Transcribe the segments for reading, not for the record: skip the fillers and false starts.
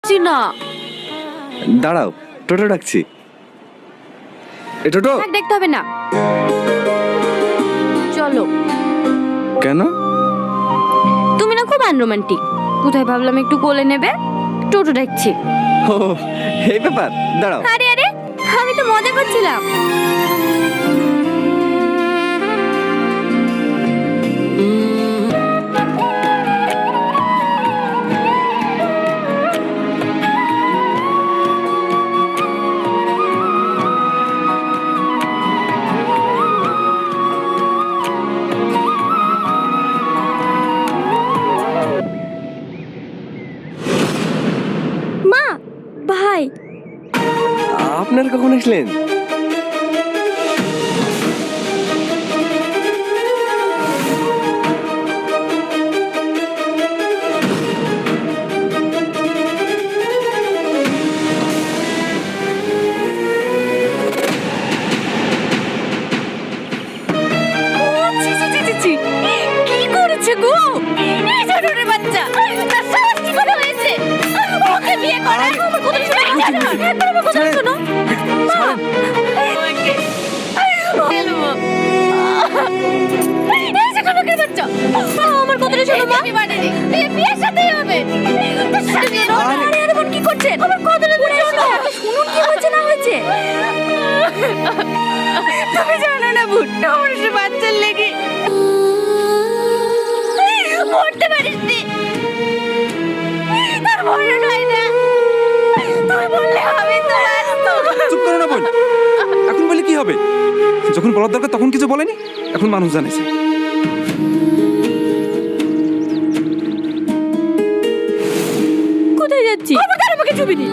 পাচ্ছি না। দাঁড়াও, টোটো ডাকছি। এ টোটো। দেখতে হবে না, চলো। কেন? তুমি না খুব আনরোমান্টিক। কোথায় ভাবলাম একটু কোলে নেবে, টোটো ডাকছি। ও এই ব্যাপার, দাঁড়াও। আরে আরে, আমি তো মজা করছিলাম। মা, ভাই, আপনারা কখন আসলেন? কি করেছে গো এই ছোটর বাচ্চা? তার সাহস কি করে হয়েছে ওকে বিয়ে করা? আমার কথা শোনো, একবার আমার কথা শোনো। মা, ওকে হেলবো এই ছোটর বাচ্চা, আমার কথা শোনো। মা বাড়িনি, বিয়ের সাথেই হবে। আরে আরে বোন কি করছে? আমার কথা শোনো, শুনুন কি হয়েছে না হয়েছে। তুমি জানো না বোন, আমার সে বাচ্চার লেগে মরতে পারিস নি। তার মনে হয় না, তুই বললে হবে তো। চুপ করো না বোন, এখন বলে কি হবে? যখন বলার দরকার তখন কিছু বলেনি, এখন মানুষ জানেছে। কোথায় যাচ্ছি? খবরদার আমাকে ছুবিনি।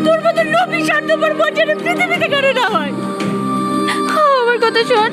তোর মতো লোভী স্বার্থপর বোন যেন পৃথিবীতে কারো না হয়। আমার কথা শোন,